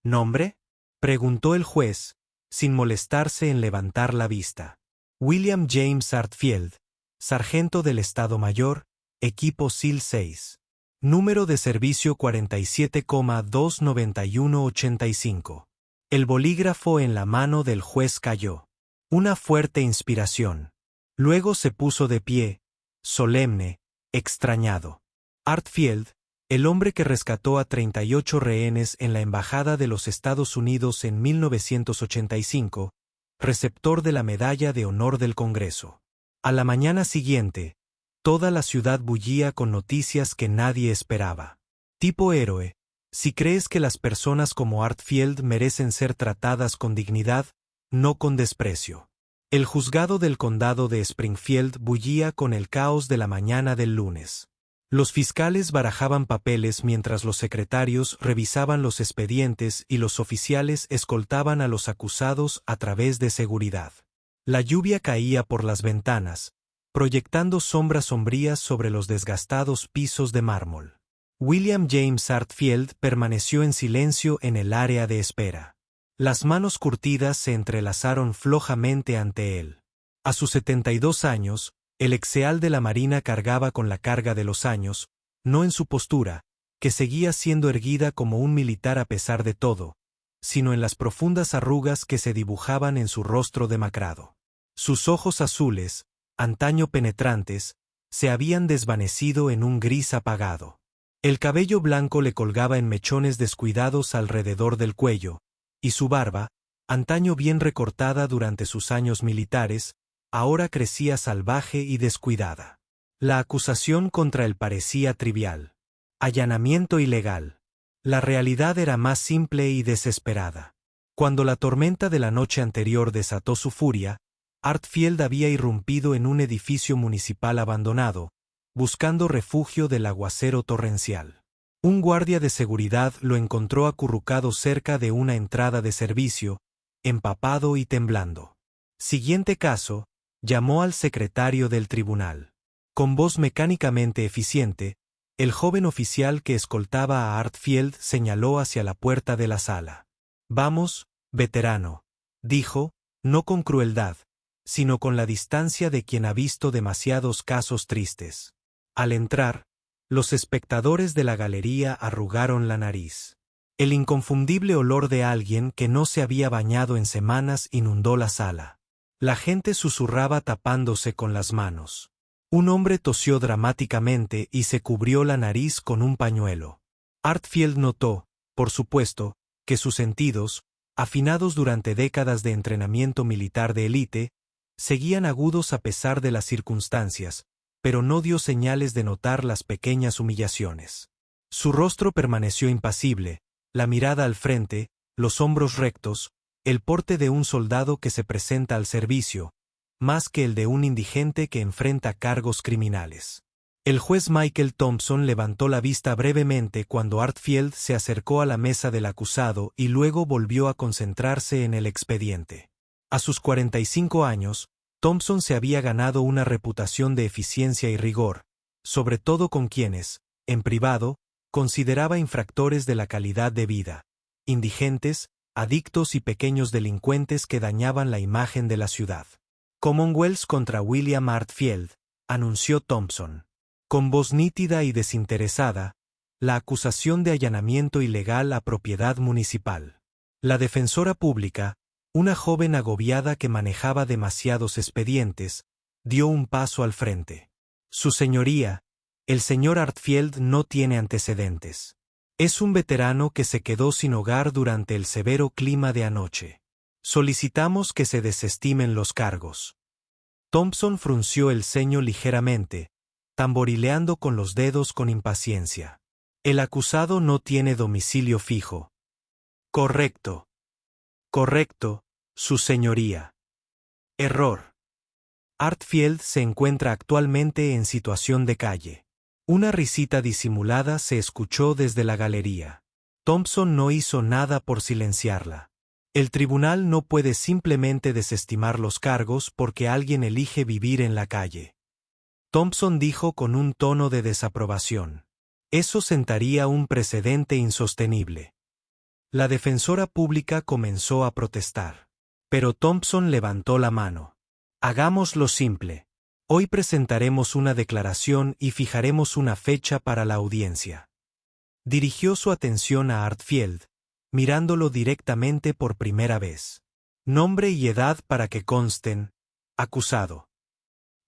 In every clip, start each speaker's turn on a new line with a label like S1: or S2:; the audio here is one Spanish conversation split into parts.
S1: ¿Nombre?, preguntó el juez, sin molestarse en levantar la vista. William James Artfield, sargento del Estado Mayor, equipo SEAL 6. Número de servicio 47,29185. El bolígrafo en la mano del juez cayó. Una fuerte inspiración. Luego se puso de pie, solemne, extrañado. Artfield, el hombre que rescató a 38 rehenes en la Embajada de los Estados Unidos en 1985, receptor de la Medalla de Honor del Congreso. A la mañana siguiente, toda la ciudad bullía con noticias que nadie esperaba. Tipo héroe, si crees que las personas como Artfield merecen ser tratadas con dignidad, no con desprecio. El juzgado del condado de Springfield bullía con el caos de la mañana del lunes. Los fiscales barajaban papeles mientras los secretarios revisaban los expedientes y los oficiales escoltaban a los acusados a través de seguridad. La lluvia caía por las ventanas, proyectando sombras sombrías sobre los desgastados pisos de mármol. William James Artfield permaneció en silencio en el área de espera. Las manos curtidas se entrelazaron flojamente ante él. A sus 72 años, el exeal de la Marina cargaba con la carga de los años, no en su postura, que seguía siendo erguida como un militar a pesar de todo, sino en las profundas arrugas que se dibujaban en su rostro demacrado. Sus ojos azules, antaño penetrantes, se habían desvanecido en un gris apagado. El cabello blanco le colgaba en mechones descuidados alrededor del cuello, y su barba, antaño bien recortada durante sus años militares, ahora crecía salvaje y descuidada. La acusación contra él parecía trivial. Allanamiento ilegal. La realidad era más simple y desesperada. Cuando la tormenta de la noche anterior desató su furia, Artfield había irrumpido en un edificio municipal abandonado, buscando refugio del aguacero torrencial. Un guardia de seguridad lo encontró acurrucado cerca de una entrada de servicio, empapado y temblando. Siguiente caso, llamó al secretario del tribunal. Con voz mecánicamente eficiente, el joven oficial que escoltaba a Artfield señaló hacia la puerta de la sala. «Vamos, veterano», dijo, no con crueldad, sino con la distancia de quien ha visto demasiados casos tristes. Al entrar, los espectadores de la galería arrugaron la nariz. El inconfundible olor de alguien que no se había bañado en semanas inundó la sala. La gente susurraba tapándose con las manos. Un hombre tosió dramáticamente y se cubrió la nariz con un pañuelo. Artfield notó, por supuesto, que sus sentidos, afinados durante décadas de entrenamiento militar de élite, seguían agudos a pesar de las circunstancias, pero no dio señales de notar las pequeñas humillaciones. Su rostro permaneció impasible, la mirada al frente, los hombros rectos, el porte de un soldado que se presenta al servicio, más que el de un indigente que enfrenta cargos criminales. El juez Michael Thompson levantó la vista brevemente cuando Artfield se acercó a la mesa del acusado y luego volvió a concentrarse en el expediente. A sus 45 años, Thompson se había ganado una reputación de eficiencia y rigor, sobre todo con quienes, en privado, consideraba infractores de la calidad de vida, indigentes, adictos y pequeños delincuentes que dañaban la imagen de la ciudad. Commonwealth contra William Artfield, anunció Thompson. Con voz nítida y desinteresada, la acusación de allanamiento ilegal a propiedad municipal. La defensora pública, una joven agobiada que manejaba demasiados expedientes, dio un paso al frente. Su señoría, el señor Artfield no tiene antecedentes. Es un veterano que se quedó sin hogar durante el severo clima de anoche. Solicitamos que se desestimen los cargos. Thompson frunció el ceño ligeramente, tamborileando con los dedos con impaciencia. El acusado no tiene domicilio fijo. Correcto. Correcto, su señoría. Error. Artfield se encuentra actualmente en situación de calle. Una risita disimulada se escuchó desde la galería. Thompson no hizo nada por silenciarla. El tribunal no puede simplemente desestimar los cargos porque alguien elige vivir en la calle. Thompson dijo con un tono de desaprobación. Eso sentaría un precedente insostenible. La defensora pública comenzó a protestar. Pero Thompson levantó la mano. Hagámoslo simple. Hoy presentaremos una declaración y fijaremos una fecha para la audiencia. Dirigió su atención a Artfield, mirándolo directamente por primera vez. Nombre y edad para que consten. Acusado.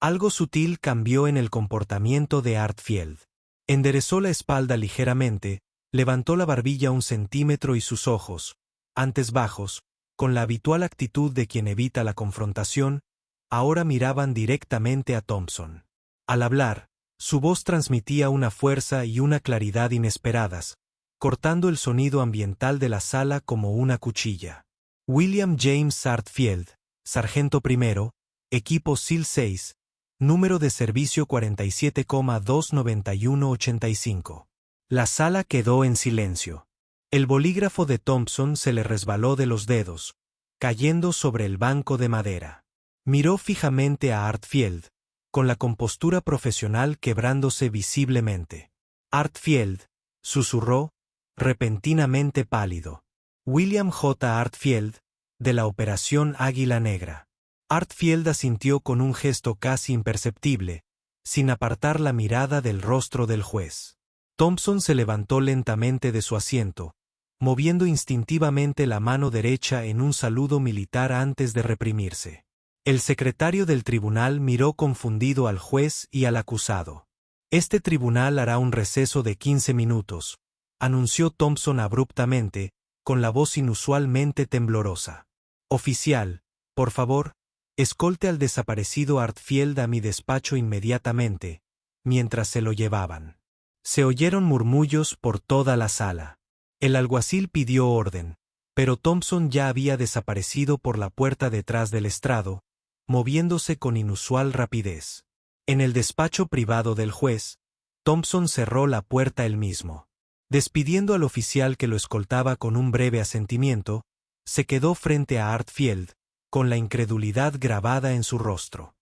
S1: Algo sutil cambió en el comportamiento de Artfield. Enderezó la espalda ligeramente, levantó la barbilla 1 centímetro y sus ojos, antes bajos, con la habitual actitud de quien evita la confrontación, ahora miraban directamente a Thompson. Al hablar, su voz transmitía una fuerza y una claridad inesperadas, cortando el sonido ambiental de la sala como una cuchilla. William James Artfield, sargento primero, equipo SEAL 6, número de servicio 47,29185. La sala quedó en silencio. El bolígrafo de Thompson se le resbaló de los dedos, cayendo sobre el banco de madera. Miró fijamente a Artfield, con la compostura profesional quebrándose visiblemente. Artfield, susurró, repentinamente pálido. William J. Artfield, de la Operación Águila Negra. Artfield asintió con un gesto casi imperceptible, sin apartar la mirada del rostro del juez. Thompson se levantó lentamente de su asiento, moviendo instintivamente la mano derecha en un saludo militar antes de reprimirse. El secretario del tribunal miró confundido al juez y al acusado. Este tribunal hará un receso de 15 minutos, anunció Thompson abruptamente, con la voz inusualmente temblorosa. Oficial, por favor, escolte al desaparecido Artfield a mi despacho inmediatamente, mientras se lo llevaban. Se oyeron murmullos por toda la sala. El alguacil pidió orden, pero Thompson ya había desaparecido por la puerta detrás del estrado, moviéndose con inusual rapidez. En el despacho privado del juez, Thompson cerró la puerta él mismo. Despidiendo al oficial que lo escoltaba con un breve asentimiento, se quedó frente a Artfield, con la incredulidad grabada en su rostro.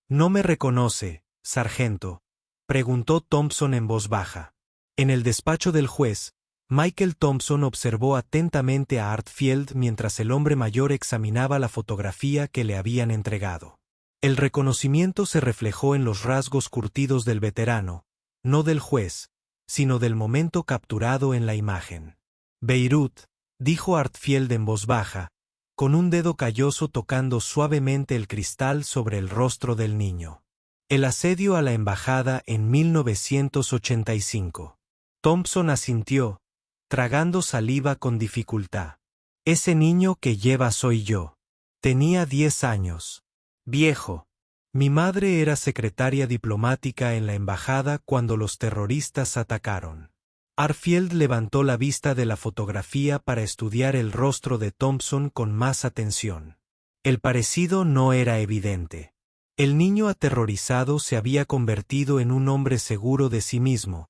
S1: ¿No me reconoce, sargento?, preguntó Thompson en voz baja. En el despacho del juez, Michael Thompson observó atentamente a Artfield mientras el hombre mayor examinaba la fotografía que le habían entregado. El reconocimiento se reflejó en los rasgos curtidos del veterano, no del juez, sino del momento capturado en la imagen. Beirut, dijo Artfield en voz baja, con un dedo calloso tocando suavemente el cristal sobre el rostro del niño. El asedio a la embajada en 1985. Thompson asintió, tragando saliva con dificultad. Ese niño que lleva soy yo. Tenía 10 años. Viejo. Mi madre era secretaria diplomática en la embajada cuando los terroristas atacaron. Artfield levantó la vista de la fotografía para estudiar el rostro de Thompson con más atención. El parecido no era evidente. El niño aterrorizado se había convertido en un hombre seguro de sí mismo,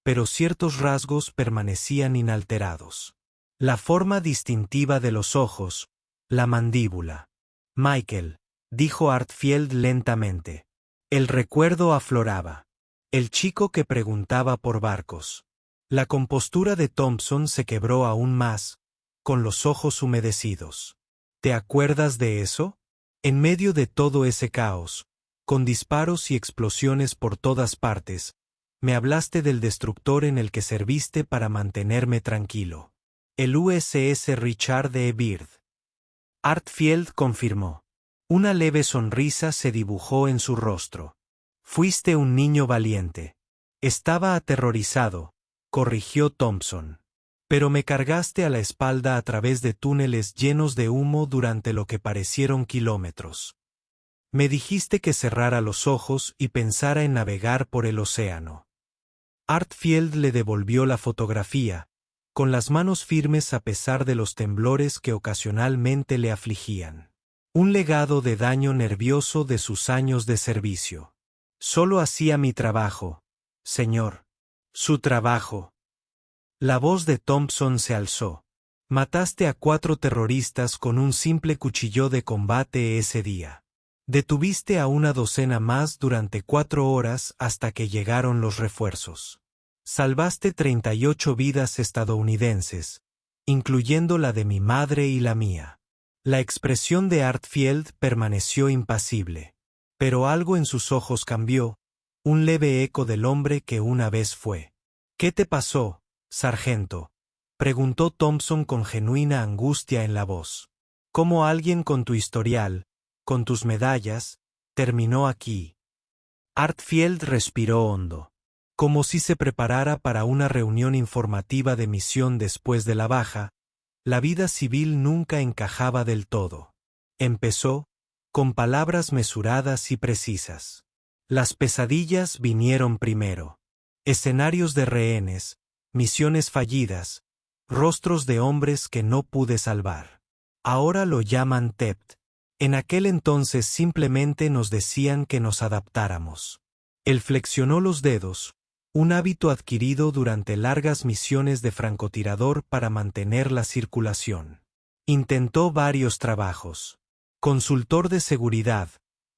S1: pero ciertos rasgos permanecían inalterados. La forma distintiva de los ojos, la mandíbula. Michael, dijo Artfield lentamente. El recuerdo afloraba. El chico que preguntaba por barcos. La compostura de Thompson se quebró aún más, con los ojos humedecidos. ¿Te acuerdas de eso? En medio de todo ese caos, con disparos y explosiones por todas partes, me hablaste del destructor en el que serviste para mantenerme tranquilo. El USS Richard E. Byrd. Artfield confirmó. Una leve sonrisa se dibujó en su rostro. Fuiste un niño valiente. Estaba aterrorizado, corrigió Thompson. Pero me cargaste a la espalda a través de túneles llenos de humo durante lo que parecieron kilómetros. Me dijiste que cerrara los ojos y pensara en navegar por el océano. Artfield le devolvió la fotografía, con las manos firmes a pesar de los temblores que ocasionalmente le afligían. Un legado de daño nervioso de sus años de servicio. Solo hacía mi trabajo, señor. Su trabajo. La voz de Thompson se alzó. Mataste a 4 terroristas con un simple cuchillo de combate ese día. Detuviste a una docena más durante 4 horas hasta que llegaron los refuerzos. Salvaste 38 vidas estadounidenses, incluyendo la de mi madre y la mía. La expresión de Artfield permaneció impasible. Pero algo en sus ojos cambió, un leve eco del hombre que una vez fue. ¿Qué te pasó, sargento?, preguntó Thompson con genuina angustia en la voz. ¿Cómo alguien con tu historial, con tus medallas, terminó aquí? Artfield respiró hondo, como si se preparara para una reunión informativa de misión después de la baja. La vida civil nunca encajaba del todo. Empezó, con palabras mesuradas y precisas. Las pesadillas vinieron primero. Escenarios de rehenes, misiones fallidas, rostros de hombres que no pude salvar. Ahora lo llaman TEPT. En aquel entonces simplemente nos decían que nos adaptáramos. Él flexionó los dedos, un hábito adquirido durante largas misiones de francotirador para mantener la circulación. Intentó varios trabajos. Consultor de seguridad,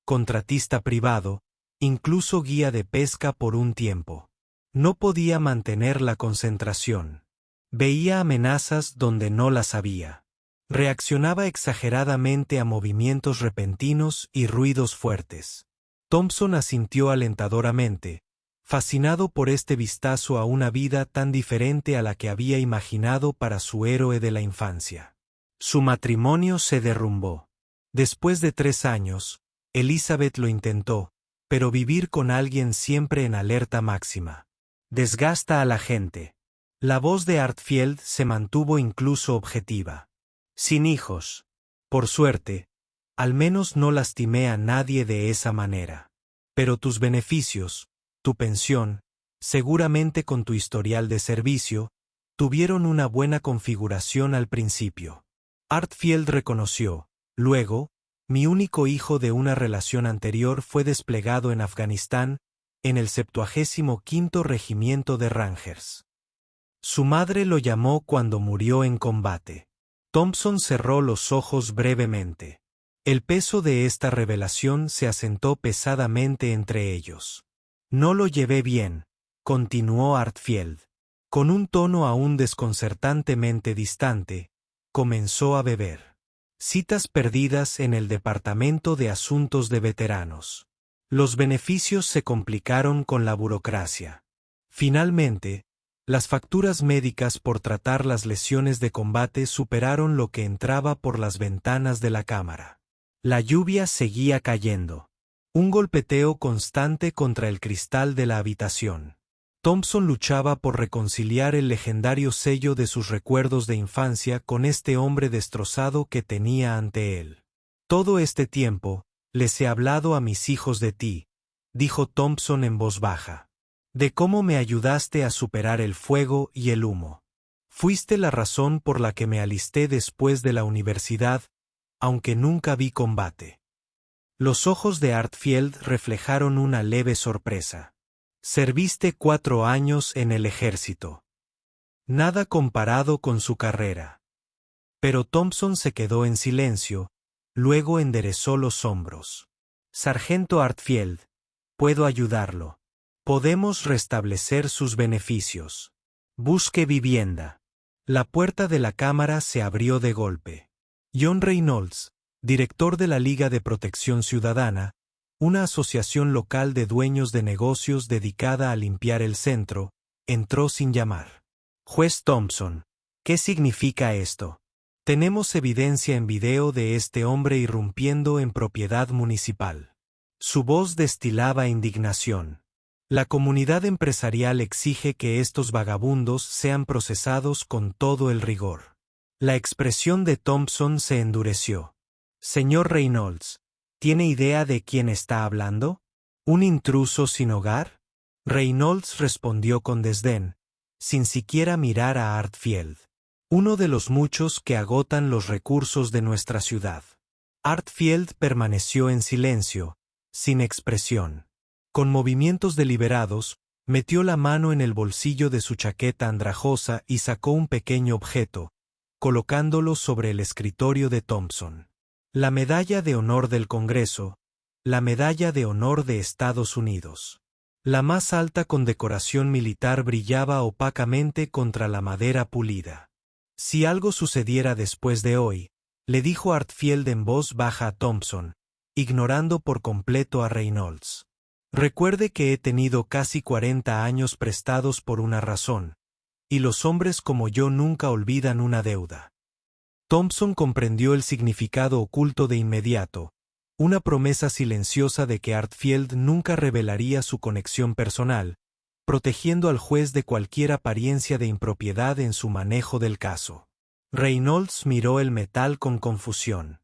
S1: contratista privado, incluso guía de pesca por un tiempo. No podía mantener la concentración. Veía amenazas donde no las había. Reaccionaba exageradamente a movimientos repentinos y ruidos fuertes. Thompson asintió alentadoramente, fascinado por este vistazo a una vida tan diferente a la que había imaginado para su héroe de la infancia. Su matrimonio se derrumbó. Después de 3 años, Elizabeth lo intentó, pero vivir con alguien siempre en alerta máxima desgasta a la gente. La voz de Artfield se mantuvo incluso objetiva. Sin hijos. Por suerte, al menos no lastimé a nadie de esa manera. Pero tus beneficios, tu pensión, seguramente con tu historial de servicio, tuvieron una buena configuración al principio. Artfield reconoció. Luego, mi único hijo de una relación anterior fue desplegado en Afganistán, en el 75º Regimiento de Rangers. Su madre lo llamó cuando murió en combate. Thompson cerró los ojos brevemente. El peso de esta revelación se asentó pesadamente entre ellos. No lo llevé bien, continuó Artfield. Con un tono aún desconcertantemente distante, comenzó a beber. Citas perdidas en el Departamento de Asuntos de Veteranos. Los beneficios se complicaron con la burocracia. Finalmente, las facturas médicas por tratar las lesiones de combate superaron lo que entraba por las ventanas de la cámara. La lluvia seguía cayendo. Un golpeteo constante contra el cristal de la habitación. Thompson luchaba por reconciliar el legendario sello de sus recuerdos de infancia con este hombre destrozado que tenía ante él. Todo este tiempo, les he hablado a mis hijos de ti, dijo Thompson en voz baja. De cómo me ayudaste a superar el fuego y el humo. Fuiste la razón por la que me alisté después de la universidad, aunque nunca vi combate. Los ojos de Artfield reflejaron una leve sorpresa. Serviste 4 años en el ejército. Nada comparado con su carrera. Pero Thompson se quedó en silencio, luego enderezó los hombros. Sargento Artfield, puedo ayudarlo. Podemos restablecer sus beneficios. Busque vivienda. La puerta de la cámara se abrió de golpe. John Reynolds, director de la Liga de Protección Ciudadana, una asociación local de dueños de negocios dedicada a limpiar el centro, entró sin llamar. Juez Thompson, ¿qué significa esto? Tenemos evidencia en video de este hombre irrumpiendo en propiedad municipal. Su voz destilaba indignación. La comunidad empresarial exige que estos vagabundos sean procesados con todo el rigor. La expresión de Thompson se endureció. Señor Reynolds, ¿tiene idea de quién está hablando? ¿Un intruso sin hogar? Reynolds respondió con desdén, sin siquiera mirar a Artfield. Uno de los muchos que agotan los recursos de nuestra ciudad. Artfield permaneció en silencio, sin expresión. Con movimientos deliberados, metió la mano en el bolsillo de su chaqueta andrajosa y sacó un pequeño objeto, colocándolo sobre el escritorio de Thompson. La medalla de honor del Congreso, la medalla de honor de Estados Unidos. La más alta condecoración militar brillaba opacamente contra la madera pulida. Si algo sucediera después de hoy, le dijo Artfield en voz baja a Thompson, ignorando por completo a Reynolds. Recuerde que he tenido casi 40 años prestados por una razón, y los hombres como yo nunca olvidan una deuda. Thompson comprendió el significado oculto de inmediato, una promesa silenciosa de que Artfield nunca revelaría su conexión personal, protegiendo al juez de cualquier apariencia de impropiedad en su manejo del caso. Reynolds miró el metal con confusión.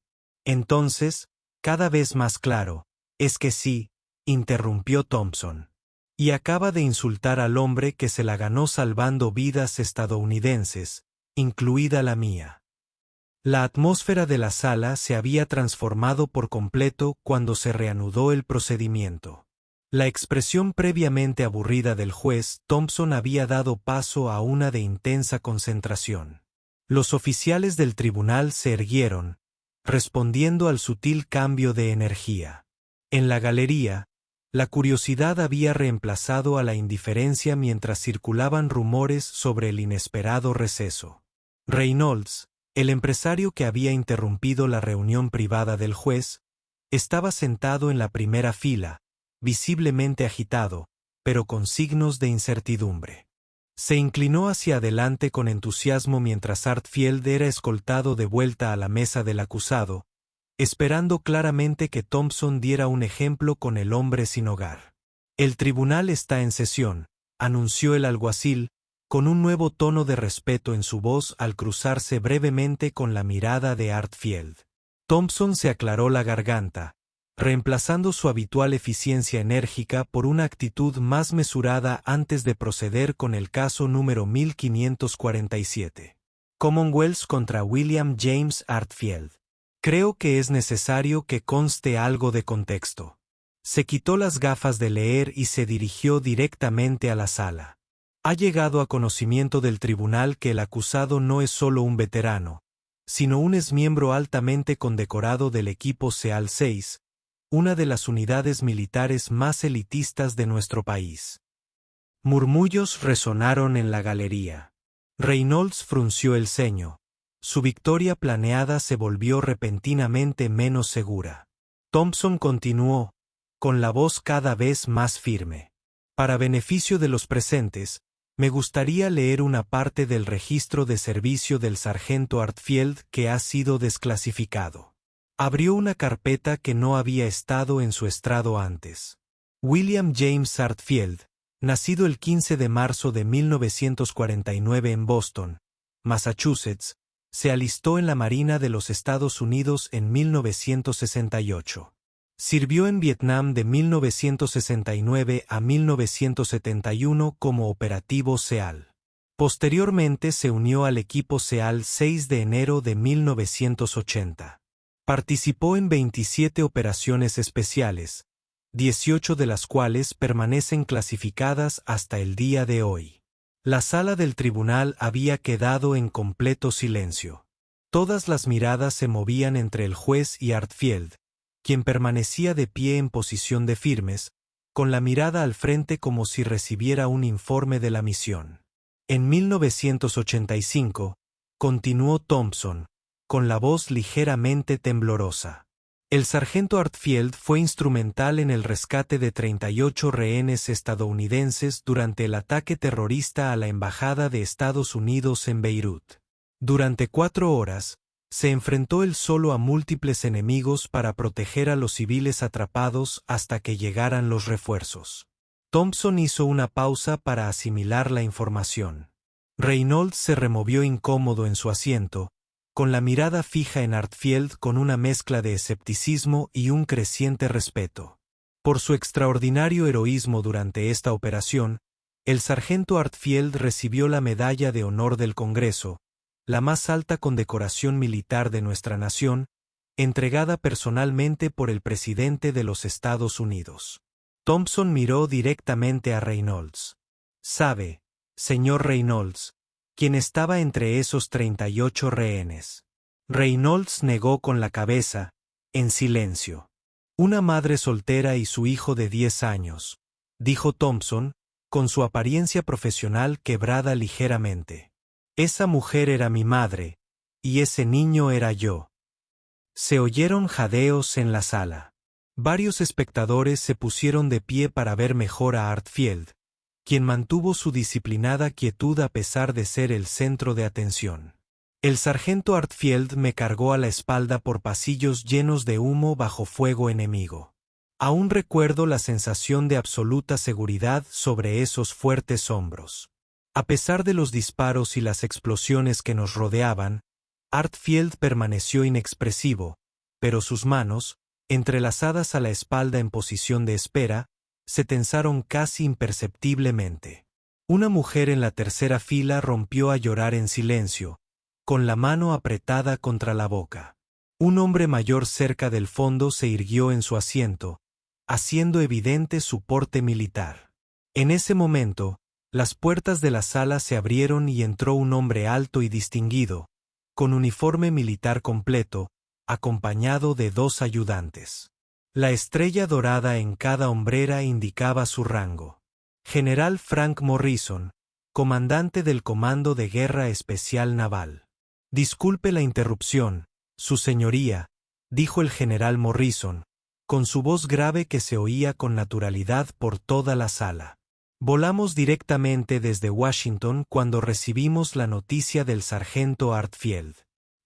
S1: Entonces, cada vez más claro, es que sí, interrumpió Thompson. Y acaba de insultar al hombre que se la ganó salvando vidas estadounidenses, incluida la mía. La atmósfera de la sala se había transformado por completo cuando se reanudó el procedimiento. La expresión previamente aburrida del juez Thompson había dado paso a una de intensa concentración. Los oficiales del tribunal se erguieron, respondiendo al sutil cambio de energía. En la galería, la curiosidad había reemplazado a la indiferencia mientras circulaban rumores sobre el inesperado receso. Reynolds, el empresario que había interrumpido la reunión privada del juez, estaba sentado en la primera fila, visiblemente agitado, pero con signos de incertidumbre. Se inclinó hacia adelante con entusiasmo mientras Artfield era escoltado de vuelta a la mesa del acusado, esperando claramente que Thompson diera un ejemplo con el hombre sin hogar. El tribunal está en sesión, anunció el alguacil, con un nuevo tono de respeto en su voz al cruzarse brevemente con la mirada de Artfield. Thompson se aclaró la garganta, reemplazando su habitual eficiencia enérgica por una actitud más mesurada antes de proceder con el caso número 1547. Commonwealth contra William James Artfield. Creo que es necesario que conste algo de contexto. Se quitó las gafas de leer y se dirigió directamente a la sala. Ha llegado a conocimiento del tribunal que el acusado no es solo un veterano, sino un exmiembro altamente condecorado del equipo SEAL 6, una de las unidades militares más elitistas de nuestro país. Murmullos resonaron en la galería. Reynolds frunció el ceño. Su victoria planeada se volvió repentinamente menos segura. Thompson continuó, con la voz cada vez más firme. Para beneficio de los presentes, me gustaría leer una parte del registro de servicio del sargento Artfield que ha sido desclasificado. Abrió una carpeta que no había estado en su estrado antes. William James Artfield, nacido el 15 de marzo de 1949 en Boston, Massachusetts, se alistó en la Marina de los Estados Unidos en 1968. Sirvió en Vietnam de 1969 a 1971 como operativo SEAL. Posteriormente se unió al equipo SEAL 6 de enero de 1980. Participó en 27 operaciones especiales, 18 de las cuales permanecen clasificadas hasta el día de hoy. La sala del tribunal había quedado en completo silencio. Todas las miradas se movían entre el juez y Artfield, quien permanecía de pie en posición de firmes, con la mirada al frente como si recibiera un informe de la misión. En 1985, continuó Thompson, con la voz ligeramente temblorosa. El sargento Artfield fue instrumental en el rescate de 38 rehenes estadounidenses durante el ataque terrorista a la Embajada de Estados Unidos en Beirut. Durante 4 horas, se enfrentó él solo a múltiples enemigos para proteger a los civiles atrapados hasta que llegaran los refuerzos. Thompson hizo una pausa para asimilar la información. Reynolds se removió incómodo en su asiento, con la mirada fija en Artfield con una mezcla de escepticismo y un creciente respeto. Por su extraordinario heroísmo durante esta operación, el sargento Artfield recibió la Medalla de Honor del Congreso, la más alta condecoración militar de nuestra nación, entregada personalmente por el presidente de los Estados Unidos. Thompson miró directamente a Reynolds. «Sabe, señor Reynolds, quien estaba entre esos 38 rehenes». Reynolds negó con la cabeza, en silencio. «Una madre soltera y su hijo de 10 años», dijo Thompson, con su apariencia profesional quebrada ligeramente. Esa mujer era mi madre, y ese niño era yo. Se oyeron jadeos en la sala. Varios espectadores se pusieron de pie para ver mejor a Artfield, quien mantuvo su disciplinada quietud a pesar de ser el centro de atención. El sargento Artfield me cargó a la espalda por pasillos llenos de humo bajo fuego enemigo. Aún recuerdo la sensación de absoluta seguridad sobre esos fuertes hombros. A pesar de los disparos y las explosiones que nos rodeaban, Artfield permaneció inexpresivo, pero sus manos, entrelazadas a la espalda en posición de espera, se tensaron casi imperceptiblemente. Una mujer en la tercera fila rompió a llorar en silencio, con la mano apretada contra la boca. Un hombre mayor cerca del fondo se irguió en su asiento, haciendo evidente su porte militar. En ese momento, las puertas de la sala se abrieron y entró un hombre alto y distinguido, con uniforme militar completo, acompañado de 2 ayudantes. La estrella dorada en cada hombrera indicaba su rango. General Frank Morrison, comandante del Comando de Guerra Especial Naval. Disculpe la interrupción, Su Señoría, dijo el general Morrison, con su voz grave que se oía con naturalidad por toda la sala. Volamos directamente desde Washington cuando recibimos la noticia del sargento Artfield.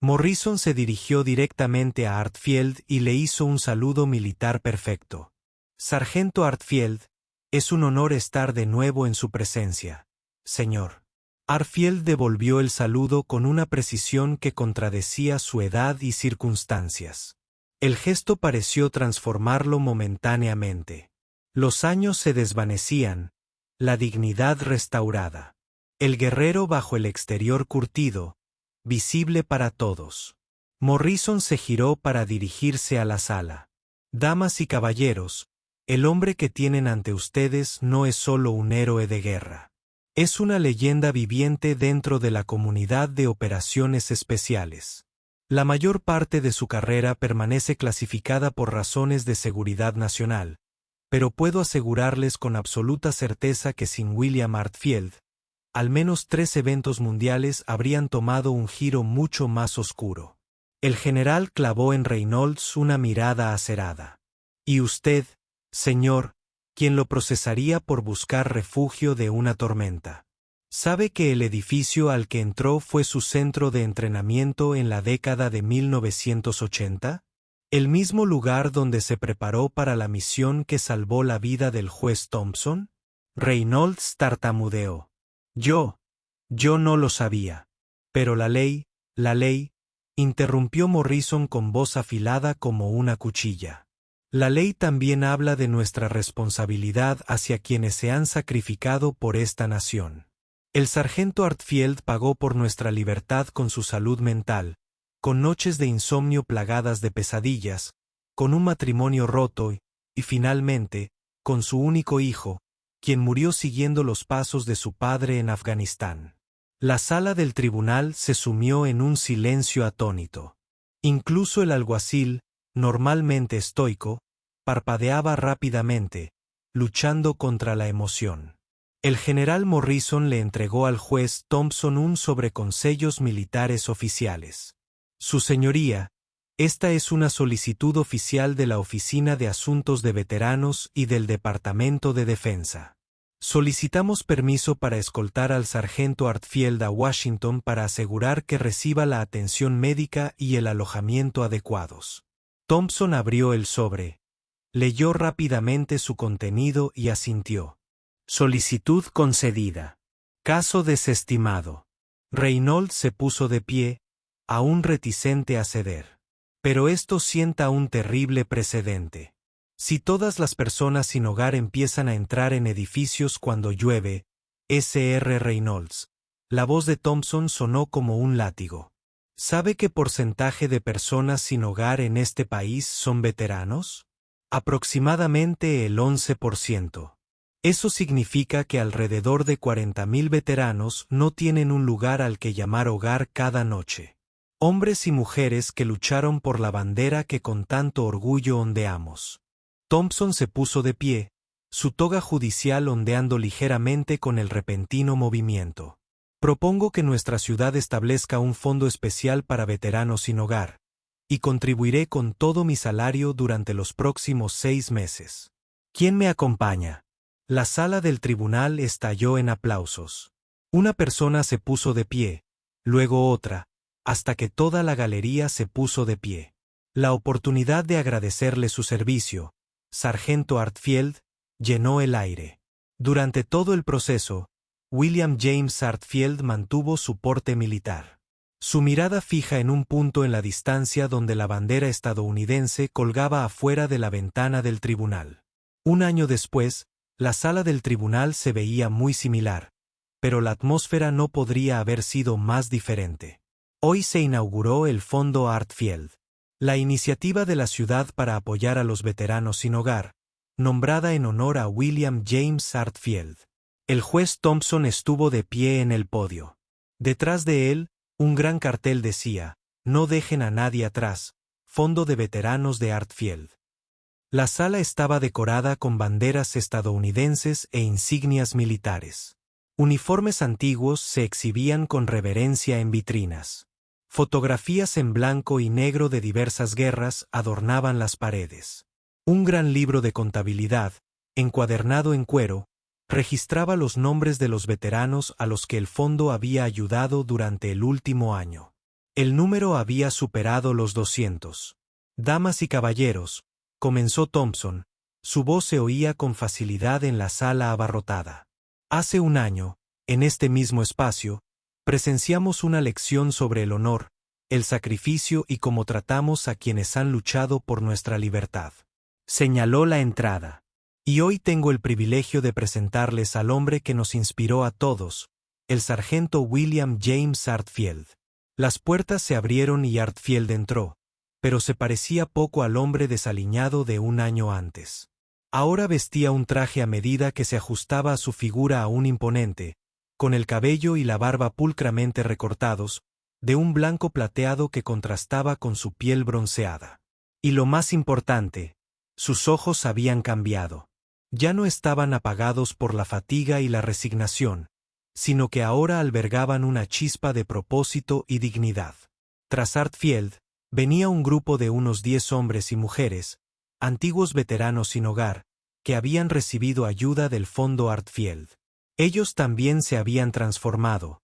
S1: Morrison se dirigió directamente a Artfield y le hizo un saludo militar perfecto. Sargento Artfield, es un honor estar de nuevo en su presencia, señor. Artfield devolvió el saludo con una precisión que contradecía su edad y circunstancias. El gesto pareció transformarlo momentáneamente. Los años se desvanecían, la dignidad restaurada. El guerrero bajo el exterior curtido, visible para todos. Morrison se giró para dirigirse a la sala. Damas y caballeros, el hombre que tienen ante ustedes no es solo un héroe de guerra. Es una leyenda viviente dentro de la comunidad de operaciones especiales. La mayor parte de su carrera permanece clasificada por razones de seguridad nacional, pero puedo asegurarles con absoluta certeza que sin William Artfield, al menos 3 eventos mundiales habrían tomado un giro mucho más oscuro. El general clavó en Reynolds una mirada acerada. Y usted, señor, quien lo procesaría por buscar refugio de una tormenta. ¿Sabe que el edificio al que entró fue su centro de entrenamiento en la década de 1980? ¿El mismo lugar donde se preparó para la misión que salvó la vida del juez Thompson? Reynolds tartamudeó. Yo no lo sabía. Pero la ley, interrumpió Morrison con voz afilada como una cuchilla. La ley también habla de nuestra responsabilidad hacia quienes se han sacrificado por esta nación. El sargento Artfield pagó por nuestra libertad con su salud mental, con noches de insomnio plagadas de pesadillas, con un matrimonio roto y finalmente, con su único hijo, quien murió siguiendo los pasos de su padre en Afganistán. La sala del tribunal se sumió en un silencio atónito. Incluso el alguacil, normalmente estoico, parpadeaba rápidamente, luchando contra la emoción. El general Morrison le entregó al juez Thompson un sobre con sellos militares oficiales. Su señoría, esta es una solicitud oficial de la Oficina de Asuntos de Veteranos y del Departamento de Defensa. Solicitamos permiso para escoltar al sargento Artfield a Washington para asegurar que reciba la atención médica y el alojamiento adecuados. Thompson abrió el sobre, leyó rápidamente su contenido y asintió. Solicitud concedida. Caso desestimado. Reynolds se puso de pie, aún reticente a ceder. Pero esto sienta un terrible precedente. Si todas las personas sin hogar empiezan a entrar en edificios cuando llueve, Sr. Reynolds, la voz de Thompson sonó como un látigo. ¿Sabe qué porcentaje de personas sin hogar en este país son veteranos? Aproximadamente el 11%. Eso significa que alrededor de 40.000 veteranos no tienen un lugar al que llamar hogar cada noche. Hombres y mujeres que lucharon por la bandera que con tanto orgullo ondeamos. Thompson se puso de pie, su toga judicial ondeando ligeramente con el repentino movimiento. Propongo que nuestra ciudad establezca un fondo especial para veteranos sin hogar, y contribuiré con todo mi salario durante los próximos 6 meses. ¿Quién me acompaña? La sala del tribunal estalló en aplausos. Una persona se puso de pie, luego otra, hasta que toda la galería se puso de pie. La oportunidad de agradecerle su servicio, Sargento Artfield, llenó el aire. Durante todo el proceso, William James Artfield mantuvo su porte militar. Su mirada fija en un punto en la distancia donde la bandera estadounidense colgaba afuera de la ventana del tribunal. Un año después, la sala del tribunal se veía muy similar, pero la atmósfera no podría haber sido más diferente. Hoy se inauguró el Fondo Artfield, la iniciativa de la ciudad para apoyar a los veteranos sin hogar, nombrada en honor a William James Artfield. El juez Thompson estuvo de pie en el podio. Detrás de él, un gran cartel decía: "No dejen a nadie atrás, Fondo de Veteranos de Artfield". La sala estaba decorada con banderas estadounidenses e insignias militares. Uniformes antiguos se exhibían con reverencia en vitrinas. Fotografías en blanco y negro de diversas guerras adornaban las paredes. Un gran libro de contabilidad, encuadernado en cuero, registraba los nombres de los veteranos a los que el fondo había ayudado durante el último año. El número había superado los 200. Damas y caballeros, comenzó Thompson, su voz se oía con facilidad en la sala abarrotada. Hace un año, en este mismo espacio, presenciamos una lección sobre el honor, el sacrificio y cómo tratamos a quienes han luchado por nuestra libertad. Señaló la entrada. Y hoy tengo el privilegio de presentarles al hombre que nos inspiró a todos, el sargento William James Artfield. Las puertas se abrieron y Artfield entró, pero se parecía poco al hombre desaliñado de un año antes. Ahora vestía un traje a medida que se ajustaba a su figura aún imponente, con el cabello y la barba pulcramente recortados, de un blanco plateado que contrastaba con su piel bronceada. Y lo más importante, sus ojos habían cambiado. Ya no estaban apagados por la fatiga y la resignación, sino que ahora albergaban una chispa de propósito y dignidad. Tras Artfield, venía un grupo de unos 10 hombres y mujeres, antiguos veteranos sin hogar, que habían recibido ayuda del Fondo Artfield. Ellos también se habían transformado.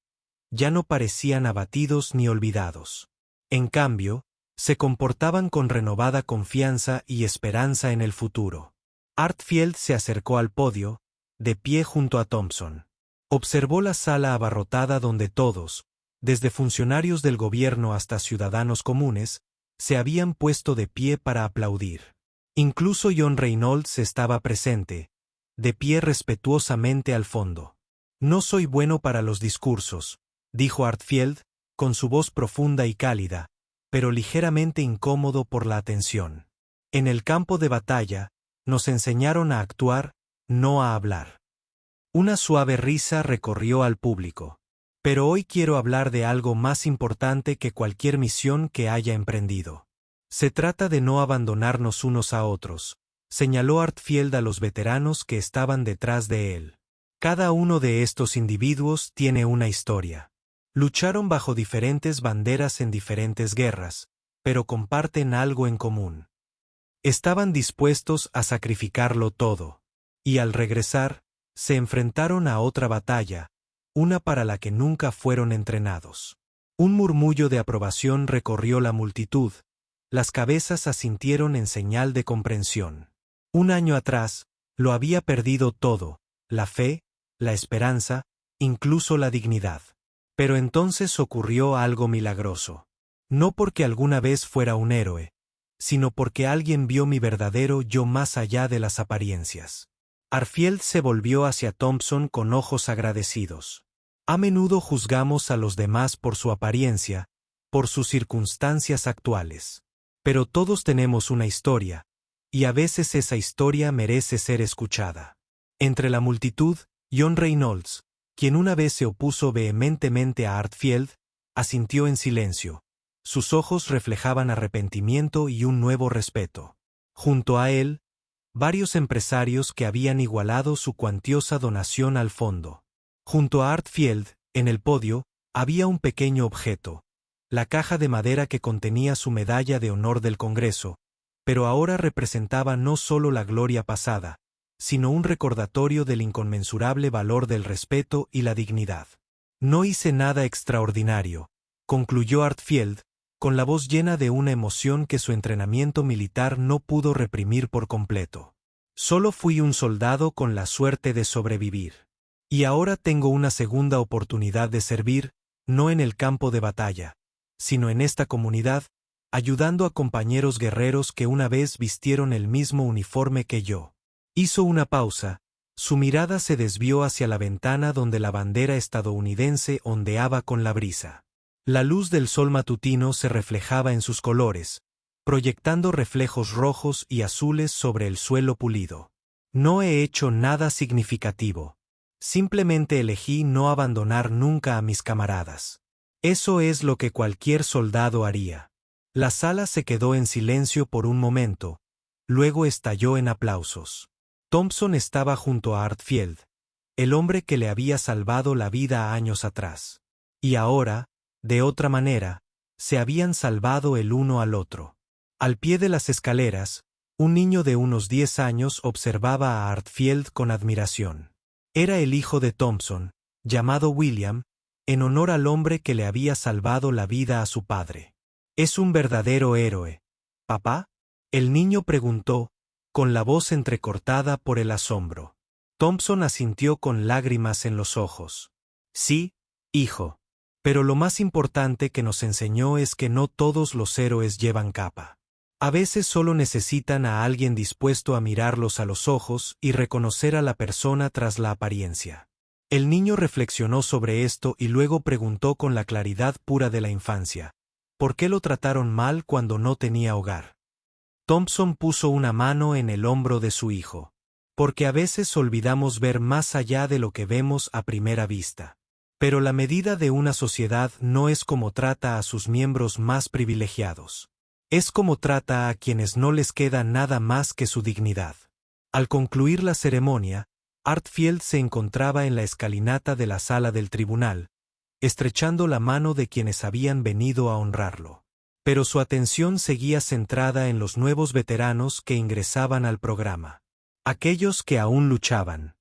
S1: Ya no parecían abatidos ni olvidados. En cambio, se comportaban con renovada confianza y esperanza en el futuro. Artfield se acercó al podio, de pie junto a Thompson. Observó la sala abarrotada donde todos, desde funcionarios del gobierno hasta ciudadanos comunes, se habían puesto de pie para aplaudir. Incluso John Reynolds estaba presente, de pie respetuosamente al fondo. «No soy bueno para los discursos», dijo Artfield, con su voz profunda y cálida, pero ligeramente incómodo por la atención. «En el campo de batalla, nos enseñaron a actuar, no a hablar». Una suave risa recorrió al público. «Pero hoy quiero hablar de algo más importante que cualquier misión que haya emprendido. Se trata de no abandonarnos unos a otros», señaló Artfield a los veteranos que estaban detrás de él. «Cada uno de estos individuos tiene una historia. Lucharon bajo diferentes banderas en diferentes guerras, pero comparten algo en común. Estaban dispuestos a sacrificarlo todo. Y al regresar, se enfrentaron a otra batalla, una para la que nunca fueron entrenados». Un murmullo de aprobación recorrió la multitud, las cabezas asintieron en señal de comprensión. Un año atrás, lo había perdido todo, la fe, la esperanza, incluso la dignidad. Pero entonces ocurrió algo milagroso. No porque alguna vez fuera un héroe, sino porque alguien vio mi verdadero yo más allá de las apariencias. Artfield se volvió hacia Thompson con ojos agradecidos. A menudo juzgamos a los demás por su apariencia, por sus circunstancias actuales. Pero todos tenemos una historia, y a veces esa historia merece ser escuchada. Entre la multitud, John Reynolds, quien una vez se opuso vehementemente a Artfield, asintió en silencio. Sus ojos reflejaban arrepentimiento y un nuevo respeto. Junto a él, varios empresarios que habían igualado su cuantiosa donación al fondo. Junto a Artfield, En el podio, había un pequeño objeto, la caja de madera que contenía su medalla de honor del Congreso, pero ahora representaba no solo la gloria pasada, sino un recordatorio del inconmensurable valor del respeto y la dignidad. No hice nada extraordinario, concluyó Artfield, con la voz llena de una emoción que su entrenamiento militar no pudo reprimir por completo. Solo fui un soldado con la suerte de sobrevivir. Y ahora tengo una segunda oportunidad de servir, no en el campo de batalla, sino en esta comunidad, ayudando a compañeros guerreros que una vez vistieron el mismo uniforme que yo. Hizo una pausa, su mirada se desvió hacia la ventana donde la bandera estadounidense ondeaba con la brisa. La luz del sol matutino se reflejaba en sus colores, proyectando reflejos rojos y azules sobre el suelo pulido. No he hecho nada significativo. Simplemente elegí no abandonar nunca a mis camaradas. Eso es lo que cualquier soldado haría. La sala se quedó en silencio por un momento, luego estalló en aplausos. Thompson estaba junto a Artfield, el hombre que le había salvado la vida años atrás. Y ahora, de otra manera, se habían salvado el uno al otro. Al pie de las escaleras, un niño de unos 10 años observaba a Artfield con admiración. Era el hijo de Thompson, llamado William, en honor al hombre que le había salvado la vida a su padre. «Es un verdadero héroe, ¿papá?», el niño preguntó, con la voz entrecortada por el asombro. Thompson asintió con lágrimas en los ojos. «Sí, hijo. Pero lo más importante que nos enseñó es que no todos los héroes llevan capa. A veces solo necesitan a alguien dispuesto a mirarlos a los ojos y reconocer a la persona tras la apariencia». El niño reflexionó sobre esto y luego preguntó con la claridad pura de la infancia, ¿por qué lo trataron mal cuando no tenía hogar? Thompson puso una mano en el hombro de su hijo. Porque a veces olvidamos ver más allá de lo que vemos a primera vista. Pero la medida de una sociedad no es cómo trata a sus miembros más privilegiados. Es cómo trata a quienes no les queda nada más que su dignidad. Al concluir la ceremonia, Artfield se encontraba en la escalinata de la sala del tribunal, estrechando la mano de quienes habían venido a honrarlo. Pero su atención seguía centrada en los nuevos veteranos que ingresaban al programa. Aquellos que aún luchaban.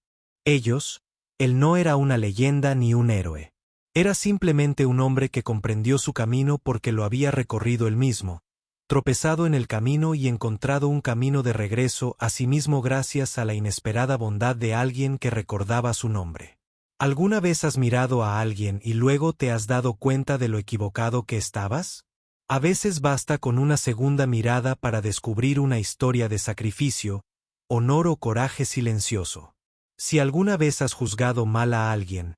S1: Ellos, él no era una leyenda ni un héroe. Era simplemente un hombre que comprendió su camino porque lo había recorrido él mismo, tropezado en el camino y encontrado un camino de regreso a sí mismo gracias a la inesperada bondad de alguien que recordaba su nombre. ¿Alguna vez has mirado a alguien y luego te has dado cuenta de lo equivocado que estabas? A veces basta con una segunda mirada para descubrir una historia de sacrificio, honor o coraje silencioso. Si alguna vez has juzgado mal a alguien,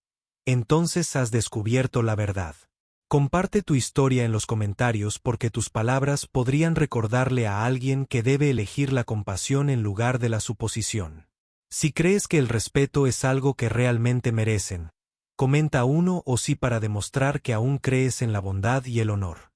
S1: entonces has descubierto la verdad. Comparte tu historia en los comentarios porque tus palabras podrían recordarle a alguien que debe elegir la compasión en lugar de la suposición. Si crees que el respeto es algo que realmente merecen, comenta uno o sí para demostrar que aún crees en la bondad y el honor.